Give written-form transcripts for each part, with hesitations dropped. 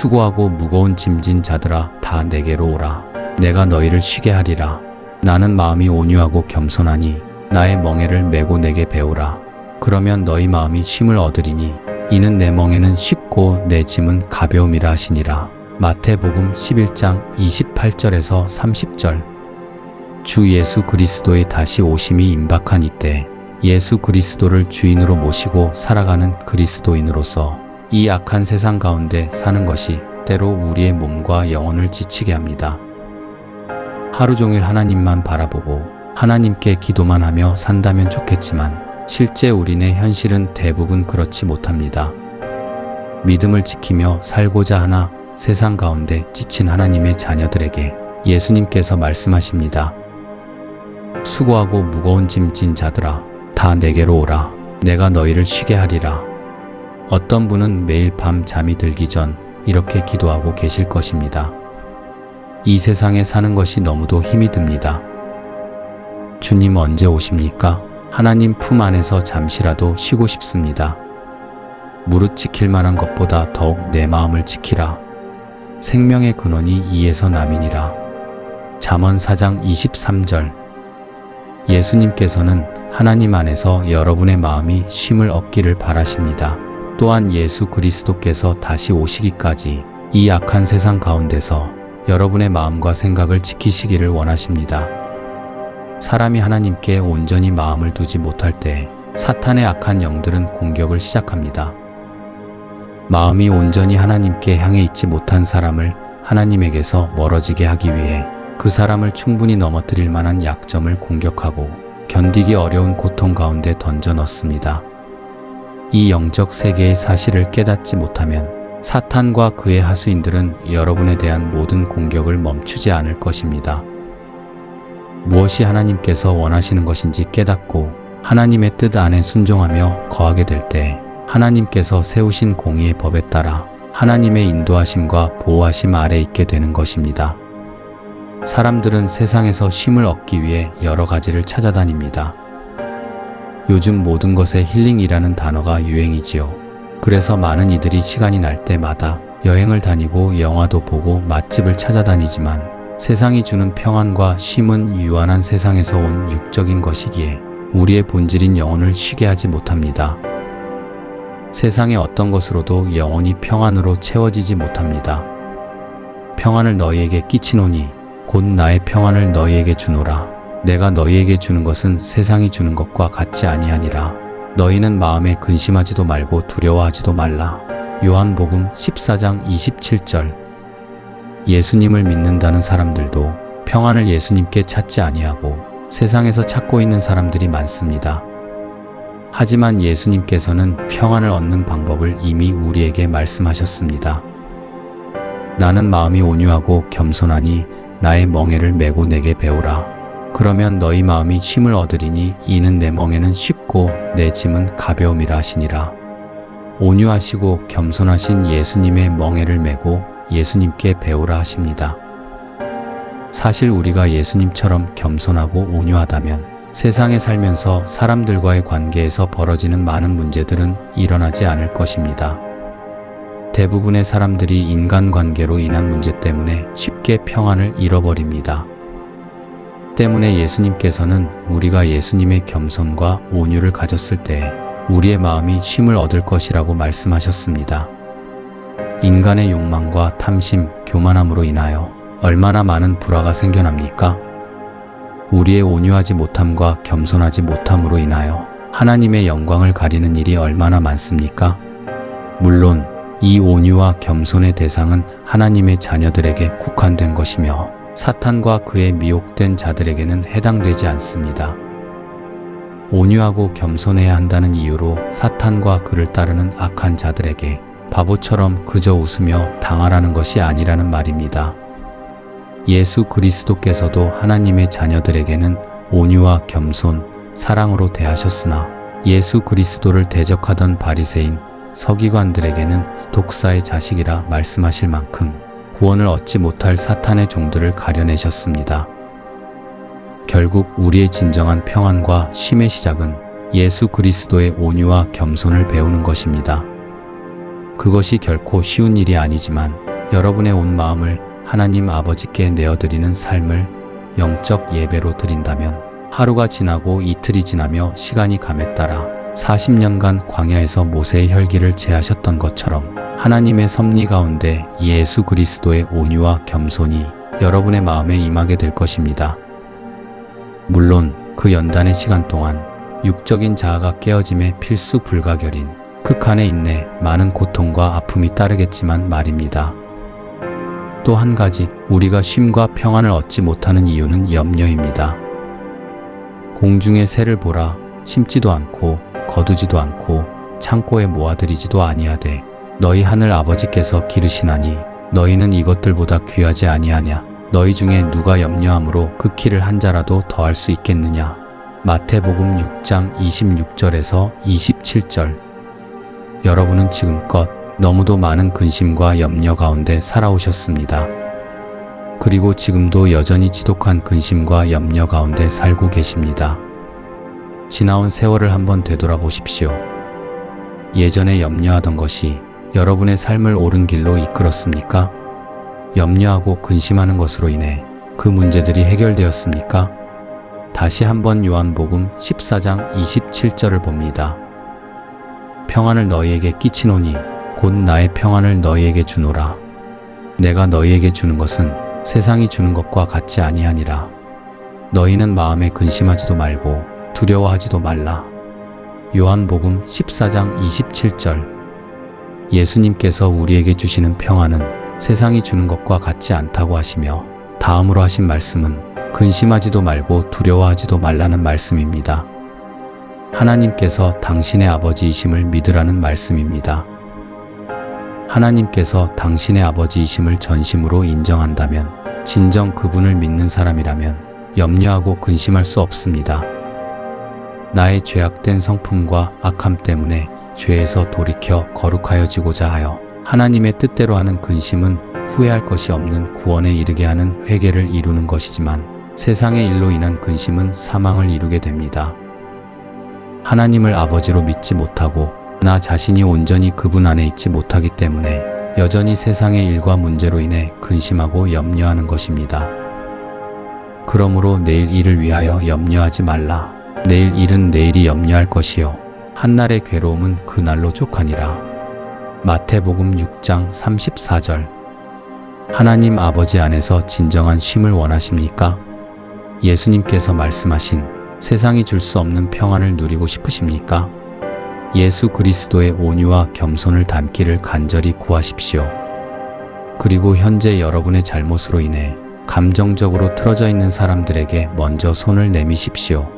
수고하고 무거운 짐진 자들아 다 내게로 오라. 내가 너희를 쉬게 하리라. 나는 마음이 온유하고 겸손하니 나의 멍에를 메고 내게 배우라. 그러면 너희 마음이 쉼을 얻으리니 이는 내 멍에는 쉽고 내 짐은 가벼움이라 하시니라. 마태복음 11장 28절에서 30절. 주 예수 그리스도의 다시 오심이 임박한 이때 예수 그리스도를 주인으로 모시고 살아가는 그리스도인으로서 이 악한 세상 가운데 사는 것이 때로 우리의 몸과 영혼을 지치게 합니다. 하루 종일 하나님만 바라보고 하나님께 기도만 하며 산다면 좋겠지만 실제 우리네 현실은 대부분 그렇지 못합니다. 믿음을 지키며 살고자 하나 세상 가운데 지친 하나님의 자녀들에게 예수님께서 말씀하십니다. 수고하고 무거운 짐진 자들아 다 내게로 오라. 내가 너희를 쉬게 하리라. 어떤 분은 매일 밤 잠이 들기 전 이렇게 기도하고 계실 것입니다. 이 세상에 사는 것이 너무도 힘이 듭니다. 주님 언제 오십니까? 하나님 품 안에서 잠시라도 쉬고 싶습니다. 무릇 지킬 만한 것보다 더욱 내 마음을 지키라. 생명의 근원이 이에서 남이니라. 잠언 4장 23절. 예수님께서는 하나님 안에서 여러분의 마음이 쉼을 얻기를 바라십니다. 또한 예수 그리스도께서 다시 오시기까지 이 악한 세상 가운데서 여러분의 마음과 생각을 지키시기를 원하십니다. 사람이 하나님께 온전히 마음을 두지 못할 때 사탄의 악한 영들은 공격을 시작합니다. 마음이 온전히 하나님께 향해 있지 못한 사람을 하나님에게서 멀어지게 하기 위해 그 사람을 충분히 넘어뜨릴 만한 약점을 공격하고 견디기 어려운 고통 가운데 던져 넣습니다. 이 영적 세계의 사실을 깨닫지 못하면 사탄과 그의 하수인들은 여러분에 대한 모든 공격을 멈추지 않을 것입니다. 무엇이 하나님께서 원하시는 것인지 깨닫고 하나님의 뜻 안에 순종하며 거하게 될 때 하나님께서 세우신 공의의 법에 따라 하나님의 인도하심과 보호하심 아래 있게 되는 것입니다. 사람들은 세상에서 쉼을 얻기 위해 여러 가지를 찾아다닙니다. 요즘 모든 것에 힐링이라는 단어가 유행이지요. 그래서 많은 이들이 시간이 날 때마다 여행을 다니고 영화도 보고 맛집을 찾아다니지만 세상이 주는 평안과 쉼은 유한한 세상에서 온 육적인 것이기에 우리의 본질인 영혼을 쉬게 하지 못합니다. 세상의 어떤 것으로도 영혼이 평안으로 채워지지 못합니다. 평안을 너희에게 끼치노니 곧 나의 평안을 너희에게 주노라. 내가 너희에게 주는 것은 세상이 주는 것과 같지 아니하니라. 너희는 마음에 근심하지도 말고 두려워하지도 말라. 요한복음 14장 27절. 예수님을 믿는다는 사람들도 평안을 예수님께 찾지 아니하고 세상에서 찾고 있는 사람들이 많습니다. 하지만 예수님께서는 평안을 얻는 방법을 이미 우리에게 말씀하셨습니다. 나는 마음이 온유하고 겸손하니 나의 멍에를 메고 내게 배우라. 그러면 너희 마음이 쉼을 얻으리니 이는 내 멍에는 쉽고 내 짐은 가벼움이라 하시니라. 온유하시고 겸손하신 예수님의 멍에를 메고 예수님께 배우라 하십니다. 사실 우리가 예수님처럼 겸손하고 온유하다면 세상에 살면서 사람들과의 관계에서 벌어지는 많은 문제들은 일어나지 않을 것입니다. 대부분의 사람들이 인간관계로 인한 문제 때문에 쉽게 평안을 잃어버립니다. 때문에 예수님께서는 우리가 예수님의 겸손과 온유를 가졌을 때 우리의 마음이 쉼을 얻을 것이라고 말씀하셨습니다. 인간의 욕망과 탐심, 교만함으로 인하여 얼마나 많은 불화가 생겨납니까? 우리의 온유하지 못함과 겸손하지 못함으로 인하여 하나님의 영광을 가리는 일이 얼마나 많습니까? 물론 이 온유와 겸손의 대상은 하나님의 자녀들에게 국한된 것이며 사탄과 그의 미혹된 자들에게는 해당되지 않습니다. 온유하고 겸손해야 한다는 이유로 사탄과 그를 따르는 악한 자들에게 바보처럼 그저 웃으며 당하라는 것이 아니라는 말입니다. 예수 그리스도께서도 하나님의 자녀들에게는 온유와 겸손, 사랑으로 대하셨으나 예수 그리스도를 대적하던 바리새인, 서기관들에게는 독사의 자식이라 말씀하실 만큼 구원을 얻지 못할 사탄의 종들을 가려내셨습니다. 결국 우리의 진정한 평안과 쉼의 시작은 예수 그리스도의 온유와 겸손을 배우는 것입니다. 그것이 결코 쉬운 일이 아니지만 여러분의 온 마음을 하나님 아버지께 내어드리는 삶을 영적 예배로 드린다면 하루가 지나고 이틀이 지나며 시간이 감에 따라 40년간 광야에서 모세의 혈기를 제하셨던 것처럼 하나님의 섭리 가운데 예수 그리스도의 온유와 겸손이 여러분의 마음에 임하게 될 것입니다. 물론 그 연단의 시간 동안 육적인 자아가 깨어짐에 필수 불가결인 극한의 인내, 많은 고통과 아픔이 따르겠지만 말입니다. 또 한 가지, 우리가 쉼과 평안을 얻지 못하는 이유는 염려입니다. 공중의 새를 보라, 심지도 않고 거두지도 않고 창고에 모아들이지도 아니하되 너희 하늘 아버지께서 기르시나니 너희는 이것들보다 귀하지 아니하냐. 너희 중에 누가 염려함으로 그 키를 한 자라도 더할 수 있겠느냐. 마태복음 6장 26절에서 27절. 여러분은 지금껏 너무도 많은 근심과 염려 가운데 살아오셨습니다. 그리고 지금도 여전히 지독한 근심과 염려 가운데 살고 계십니다. 지나온 세월을 한번 되돌아보십시오. 예전에 염려하던 것이 여러분의 삶을 옳은 길로 이끌었습니까? 염려하고 근심하는 것으로 인해 그 문제들이 해결되었습니까? 다시 한번 요한복음 14장 27절을 봅니다. 평안을 너희에게 끼치노니 곧 나의 평안을 너희에게 주노라. 내가 너희에게 주는 것은 세상이 주는 것과 같지 아니하니라. 너희는 마음에 근심하지도 말고 두려워하지도 말라. 요한복음 14장 27절. 예수님께서 우리에게 주시는 평안은 세상이 주는 것과 같지 않다고 하시며 다음으로 하신 말씀은 근심하지도 말고 두려워하지도 말라는 말씀입니다. 하나님께서 당신의 아버지이심을 믿으라는 말씀입니다. 하나님께서 당신의 아버지이심을 전심으로 인정한다면 진정 그분을 믿는 사람이라면 염려하고 근심할 수 없습니다. 나의 죄악된 성품과 악함 때문에 죄에서 돌이켜 거룩하여지고자 하여 하나님의 뜻대로 하는 근심은 후회할 것이 없는 구원에 이르게 하는 회개를 이루는 것이지만 세상의 일로 인한 근심은 사망을 이루게 됩니다. 하나님을 아버지로 믿지 못하고 나 자신이 온전히 그분 안에 있지 못하기 때문에 여전히 세상의 일과 문제로 인해 근심하고 염려하는 것입니다. 그러므로 내일 일을 위하여 염려하지 말라. 내일 일은 내일이 염려할 것이요 한날의 괴로움은 그날로 족하니라. 마태복음 6장 34절. 하나님 아버지 안에서 진정한 쉼을 원하십니까? 예수님께서 말씀하신 세상이 줄 수 없는 평안을 누리고 싶으십니까? 예수 그리스도의 온유와 겸손을 담기를 간절히 구하십시오. 그리고 현재 여러분의 잘못으로 인해 감정적으로 틀어져 있는 사람들에게 먼저 손을 내미십시오.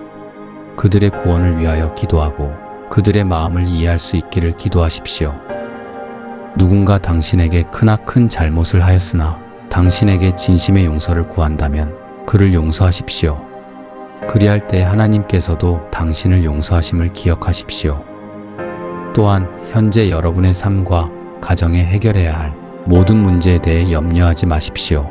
그들의 구원을 위하여 기도하고 그들의 마음을 이해할 수 있기를 기도하십시오. 누군가 당신에게 크나큰 잘못을 하였으나 당신에게 진심의 용서를 구한다면 그를 용서하십시오. 그리할 때 하나님께서도 당신을 용서하심을 기억하십시오. 또한 현재 여러분의 삶과 가정에 해결해야 할 모든 문제에 대해 염려하지 마십시오.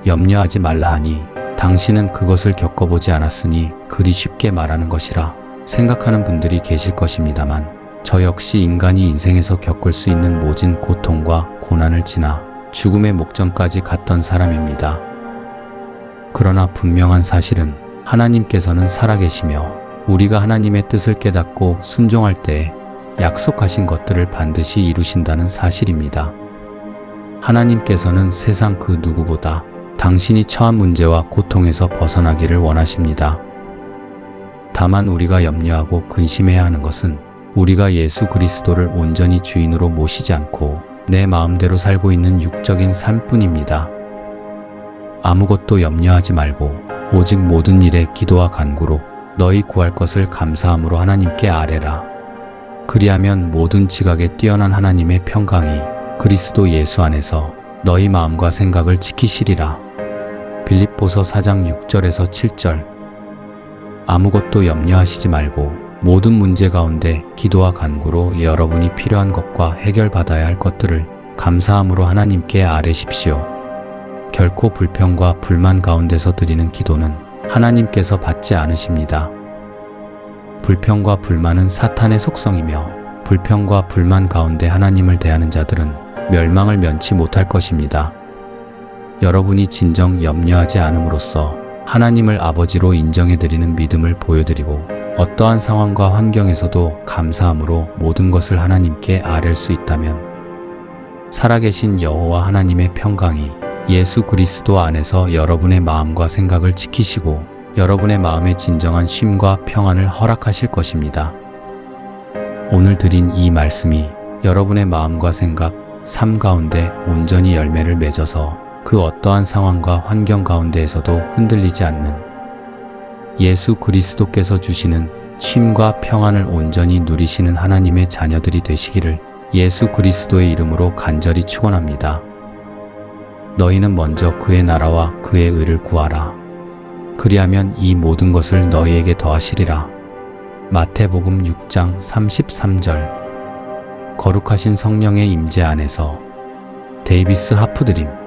염려하지 말라 하니 당신은 그것을 겪어보지 않았으니 그리 쉽게 말하는 것이라 생각하는 분들이 계실 것입니다만 저 역시 인간이 인생에서 겪을 수 있는 모진 고통과 고난을 지나 죽음의 목전까지 갔던 사람입니다. 그러나 분명한 사실은 하나님께서는 살아계시며 우리가 하나님의 뜻을 깨닫고 순종할 때 약속하신 것들을 반드시 이루신다는 사실입니다. 하나님께서는 세상 그 누구보다 당신이 처한 문제와 고통에서 벗어나기를 원하십니다. 다만 우리가 염려하고 근심해야 하는 것은 우리가 예수 그리스도를 온전히 주인으로 모시지 않고 내 마음대로 살고 있는 육적인 삶뿐입니다. 아무것도 염려하지 말고 오직 모든 일에 기도와 간구로 너희 구할 것을 감사함으로 하나님께 아뢰라. 그리하면 모든 지각에 뛰어난 하나님의 평강이 그리스도 예수 안에서 너희 마음과 생각을 지키시리라. 빌립보서 4장 6절에서 7절. 아무것도 염려하시지 말고 모든 문제 가운데 기도와 간구로 여러분이 필요한 것과 해결받아야 할 것들을 감사함으로 하나님께 아뢰십시오. 결코 불평과 불만 가운데서 드리는 기도는 하나님께서 받지 않으십니다. 불평과 불만은 사탄의 속성이며 불평과 불만 가운데 하나님을 대하는 자들은 멸망을 면치 못할 것입니다. 여러분이 진정 염려하지 않음으로써 하나님을 아버지로 인정해드리는 믿음을 보여드리고 어떠한 상황과 환경에서도 감사함으로 모든 것을 하나님께 아뢰 수 있다면 살아계신 여호와 하나님의 평강이 예수 그리스도 안에서 여러분의 마음과 생각을 지키시고 여러분의 마음에 진정한 쉼과 평안을 허락하실 것입니다. 오늘 드린 이 말씀이 여러분의 마음과 생각, 삶 가운데 온전히 열매를 맺어서 그 어떠한 상황과 환경 가운데에서도 흔들리지 않는 예수 그리스도께서 주시는 쉼과 평안을 온전히 누리시는 하나님의 자녀들이 되시기를 예수 그리스도의 이름으로 간절히 축원합니다. 너희는 먼저 그의 나라와 그의 의를 구하라. 그리하면 이 모든 것을 너희에게 더하시리라. 마태복음 6장 33절. 거룩하신 성령의 임재 안에서 데이비스 하프드림.